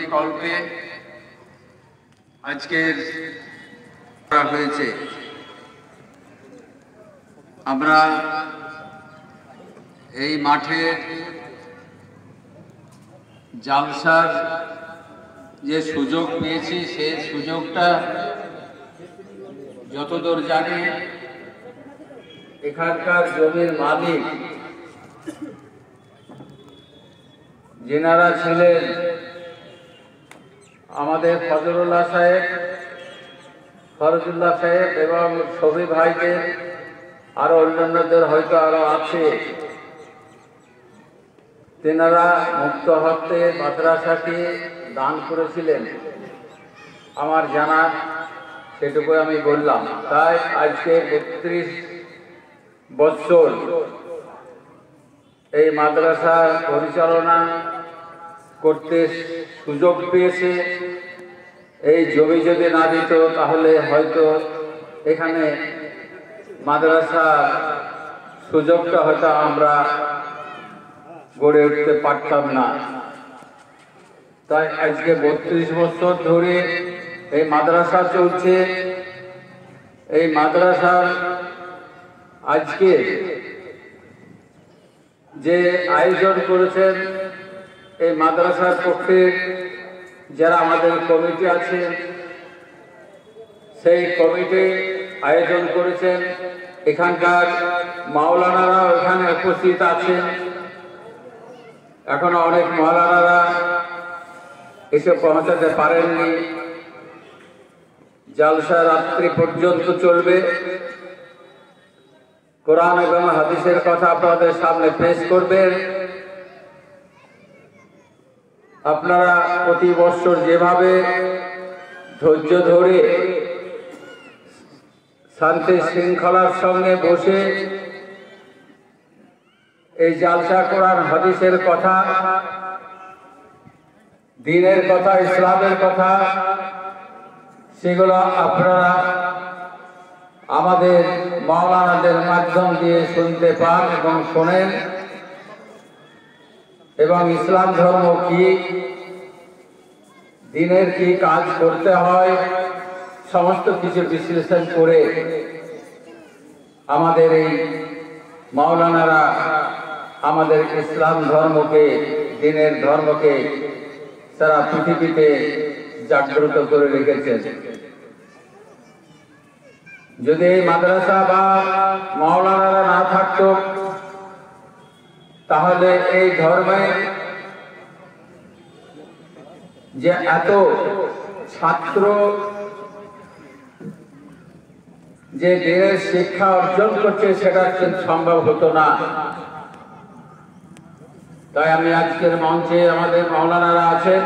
প্রতিকল্পে আজকের হয়েছে। আমরা এই মাঠের জালসার যে সুযোগ পেয়েছি সেই সুযোগটা যতদূর জানি এখানকার জমির মালিক যেনারা ছিলেন আমাদের ফজলুল্লাহ সাহেব, ফরজুল্লাহ সাহেব এবং শফি ভাইদের আরো অন্যান্যদের হয়তো আরো আছে, তেনারা মুক্ত হস্তে মাদ্রাসাটি দান করেছিলেন। আমার জানা সেটুকু আমি বললাম। তাই আজকে 32 বছর এই মাদ্রাসা পরিচালনা করতে সুযোগ পেয়েছে। এই জমি যদি না দিত তাহলে হয়তো এখানে মাদ্রাসা সুযোগটা হয়তো আমরা গড়ে উঠতে পারতাম না। তাই আজকে 32 বছর ধরে এই মাদ্রাসা চলছে। এই মাদ্রাসার আজকে যে আয়োজন করেছেন এই মাদ্রাসার পক্ষে যারা আমাদের কমিটি আছে সেই কমিটি আয়োজন করেছেন। এখানকার মাওলানারাও এখানে উপস্থিত আছেন। এখনো অনেক মাওলানারা এসে পৌঁছাতে পারেননি। জালসা রাত্রি পর্যন্ত চলবে। কোরআন এবং হাদিসের কথা আপনাদের সামনে পেশ করবেন। আপনারা প্রতি বছর যেভাবে ধৈর্য ধরে শান্তি শৃঙ্খলার সঙ্গে বসে এই জালসা কোরআন হাদিসের কথা, দ্বীনের কথা, ইসলামের কথা সেগুলো আপনারা আমাদের মাওলানাদের মাধ্যম দিয়ে শুনতে পান এবং শোনেন, এবং ইসলাম ধর্ম কি, দ্বীনের কি কাজ করতে হয় সমস্ত কিছু বিশ্লেষণ করে আমাদের এই মাওলানারা আমাদের ইসলাম ধর্মকে, দ্বীনের ধর্মকে সারা পৃথিবীতে জাগ্রত করে রেখেছেন। যদি এই মাদ্রাসা বা মাওলানারা না থাকতো তাহলে এই ধর্মে যে এত ছাত্র যে দ্বীনের শিক্ষা অর্জন করছে সেটা সম্ভব হতো না। তাই আমি আজকের মঞ্চে আমাদের মাওলানারা আছেন,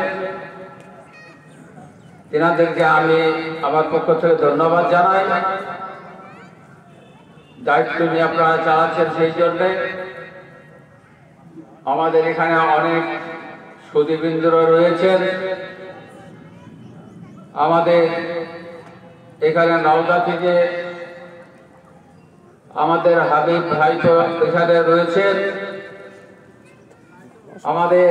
তেনাদেরকে আমি আমার পক্ষ থেকে ধন্যবাদ জানাই। দায়িত্ব নিয়ে আপনারা চালাচ্ছেন সেই জন্যে। আমাদের এখানে অনেক সুধীবৃন্দরা রয়েছেন। আমাদের এখানে নওদা থেকে আমাদের হাবিব ভাই তো এখানে রয়েছেন। আমাদের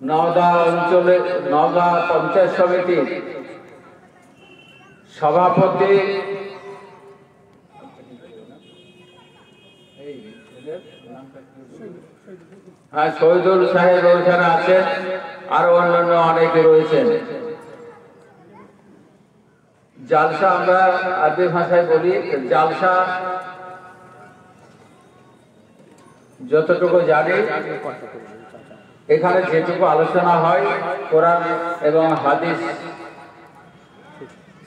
নওদা অঞ্চলে নওদা পঞ্চায়েত সমিতির সভাপতি শহীদুল সাহেব ওইখানে আছেন, আরো অন্যান্য অনেকে রয়েছেন। জালসা আমরা আরবি ভাষায় বলি, জালসা যতটুকু জানি এখানে যেটুকু আলোচনা হয় কোরআন এবং হাদিস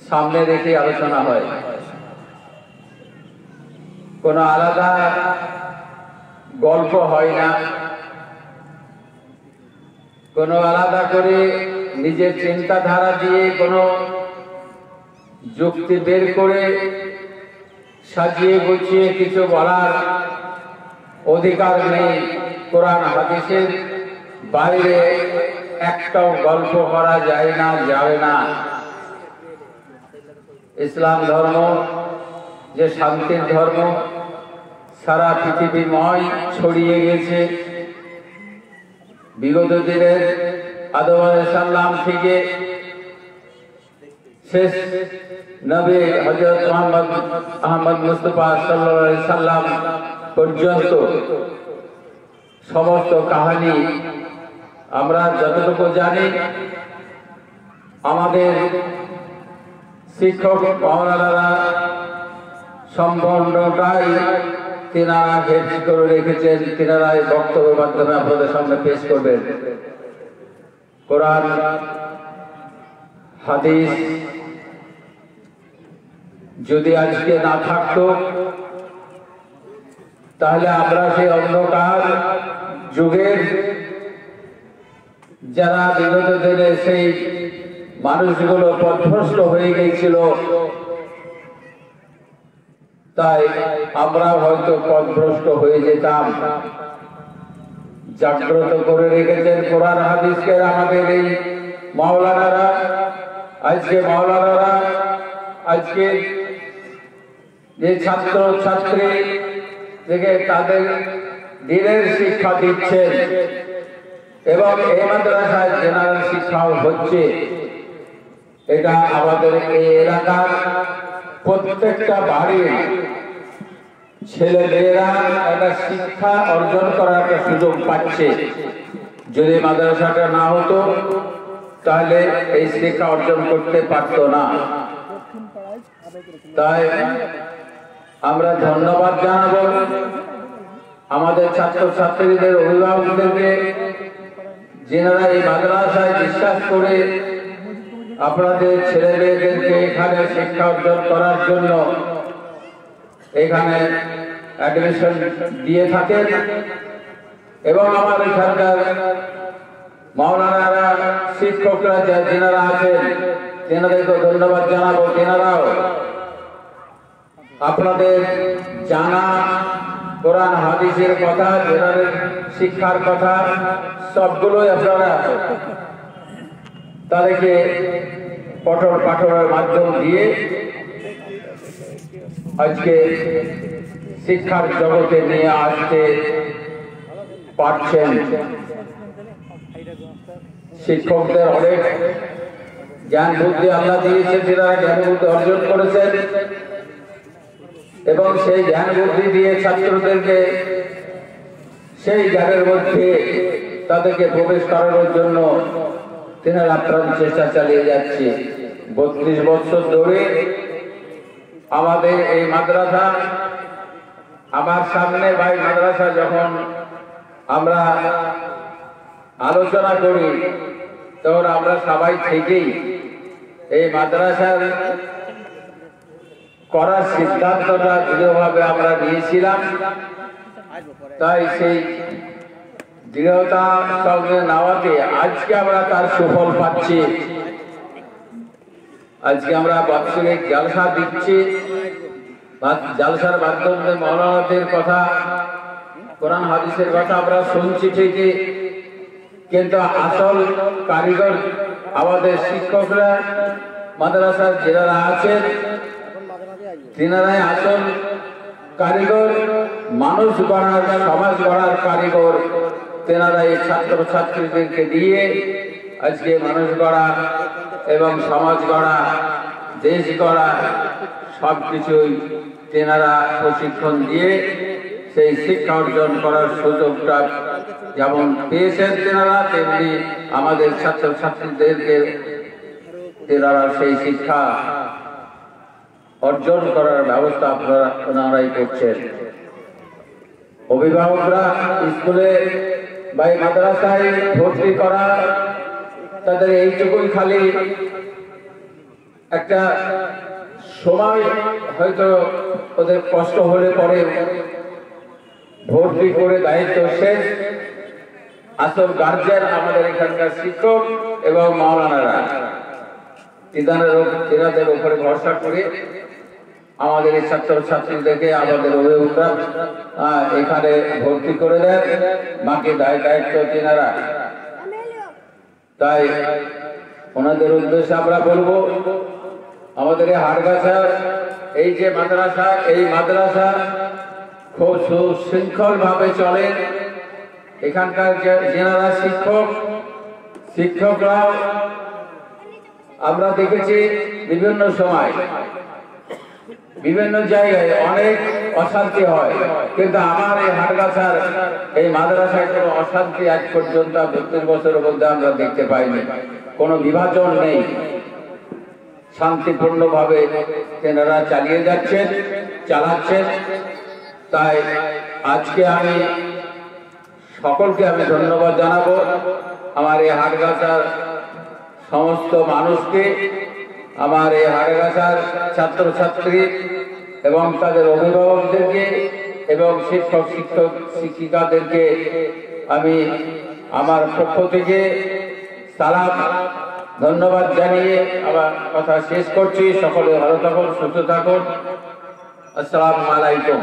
সামনে রেখে আলোচনা হয়। কোনো আলাদা গল্প হয় না, কোনো আলাদা করে নিজের চিন্তাধারা দিয়ে কোনো যুক্তি বের করে সাজিয়ে গুছিয়ে কিছু বলার অধিকার নেই। কোরআন হাদিসের বাইরে একটাও গল্প করা যায় না, যাবে না। ইসলাম ধর্ম যে শান্তির ধর্ম, সারা পৃথিবীময় ছড়িয়ে গেছে। বিগত দিনের আদম আলাইহিস সালাম থেকে শেষ নবী হযরত মুহাম্মদ আহমদ মুস্তাফা সাল্লাল্লাহু আলাইহি সাল্লাম পর্যন্ত সমস্ত কাহিনী আমরা যতটুকু জানি, আমাদের শিক্ষক মাওলানারা সম্পূর্ণটাই তিনারা হেফজ করে রেখেছেন। তিনারাই বক্তব্যের মাধ্যমে আপনাদের সামনে পেশ করবেন। কোরআন হাদিস যদি আজকে না থাকতো, তাহলে আমরা সেই অন্ধকার যুগের যারা বিগত দিনে সেই মানুষগুলো পথভ্রষ্ট হয়ে গিয়েছিল, তাই আমরা হয়তো পথভ্রষ্ট হয়ে যেতাম। জাগ্রত করে রেখেছেন কোরআন হাদিসকে আমাদের এই মাওলানারা। আজকে মাওলানারা আজকে যে ছাত্র ছাত্রী থেকে তাদের দিনের শিক্ষা দিচ্ছেন এবং এই মাদ্রাসায় জেনারেল শিক্ষাও হচ্ছে, এটা আমাদের এই এলাকার প্রত্যেকটা বাড়ির ছেলে মেয়েরা একটা শিক্ষা অর্জন করার একটা সুযোগ পাচ্ছে। যদি মাদ্রাসাটা না হতো তাহলে এই শিক্ষা অর্জন করতে পারতো না। তাই আমরা ধন্যবাদ জানাবো আমাদের ছাত্র ছাত্রীদের অভিভাবকদেরকে, যেনারা এই মাদ্রাসায় বিশ্বাস করে আপনাদের ছেলে মেয়েদেরকে এখানে শিক্ষা অর্জন করার জন্য এখানে অ্যাডমিশন দিয়ে থাকেন। এবং আমার এখানকার মাওলানারা শিক্ষকরা যেনারা আছেন তেনাদেরকে ধন্যবাদ জানাবো। তেনারাও আপনাদের জানা কোরআন হাদিসের কথা, জেনারেল শিক্ষার কথা সবগুলোই আপনারা তাদেরকে পঠন পাঠনের মাধ্যম দিয়ে আজকে শিক্ষার জগতে নিয়ে আসতে পারছেন। শিক্ষকদের অনেক জ্ঞান বুদ্ধি আল্লাহ দিয়েছেন, যারা জ্ঞান বুদ্ধি অর্জন করেছেন এবং সেই জ্ঞান বুদ্ধি দিয়ে ছাত্রদেরকে সেই জ্ঞানের মধ্যে তাদেরকে প্রবেশ করানোর জন্য তেনারা আপ্রাণ চেষ্টা চালিয়ে যাচ্ছে। 32 বছর ধরে আমাদের এই মাদ্রাসা, আমার সামনে ভাই মাদ্রাসা যখন আমরা আলোচনা করি তখন আমরা সবাই থেকেই এই মাদ্রাসার করার সিদ্ধান্তটা দৃঢ়ভাবে আমরা নিয়েছিলাম। তাই সেই দৃঢ়তা সঙ্গে নেওয়াতে আজকে আমরা তার সুফল পাচ্ছি। আজকে আমরা বাৎসরিক জালসা দিচ্ছি, জালসার মাধ্যমে মাওলানাদের কথা, কোরআন হাদিসের কথা আমরা শুনছি ঠিকই, কিন্তু আসল কারিগর আমাদের শিক্ষকরা মাদ্রাসার যারা আছেন তিনারাই আসল কারিগর, মানুষ গড়ার সমাজ গড়ার কারিগর। তেনারা এই ছাত্র ছাত্রীদেরকে দিয়ে আজকে মানুষ গড়া এবং সমাজ গড়া, দেশ গড়া সবকিছুই তেনারা প্রশিক্ষণ দিয়ে সেই শিক্ষা অর্জন করার সুযোগটা যেমন পেয়েছেন তেনারা, তেমনি আমাদের ছাত্র ছাত্রীদেরকে তেনারা সেই শিক্ষা অর্জন করার ব্যবস্থা আপনারাই করছেন। অভিভাবকরা স্কুলে বা মাদ্রাসায় ভর্তি করা তাদের এইটুকুই খালি একটা সময়, হয়তো ওদের কষ্ট হলে পরে ভর্তি করে দায়িত্ব শেষ। আসল গার্জিয়ান আমাদের এখানকার শিক্ষক এবং মাওলানারা, তিনাদের উপরে ভরসা করে আমাদের এই ছাত্র ছাত্রীদেরকে আমাদের অভিভাবকরা এখানে ভর্তি করে দেন, বাকি দায়িত্ব তিনারা। তাই ওনাদের উদ্দেশ্যে আমরা বলবো, আমাদের এই হাড়গাছার এই যে মাদ্রাসা, এই মাদ্রাসা খুব সুশৃঙ্খল ভাবে চলে এখানকার যারা শিক্ষকরাও আমরা দেখেছি বিভিন্ন সময় বিভিন্ন জায়গায় অনেক অশান্তি হয়, কিন্তু আমার এই হাটগাছার এই মাদ্রাসায় কোনো অশান্তি আজ পর্যন্ত 32 বছরের মধ্যে আমরা দেখতে পাইনি। কোনো বিভাজন নেই, শান্তিপূর্ণভাবে তেনারা চালাচ্ছেন। তাই আজকে আমি সকলকে ধন্যবাদ জানাবো, আমার এই হাটগাছার সমস্ত মানুষকে, আমার এই হাটগাছার ছাত্রছাত্রী এবং তাদের অভিভাবকদেরকে এবং শিক্ষিকাদেরকে আমি আমার পক্ষ থেকে সালাম ধন্যবাদ জানিয়ে আমার কথা শেষ করছি। সকলে ভালো থাকুন, সুস্থ থাকুন। আসসালামু আলাইকুম।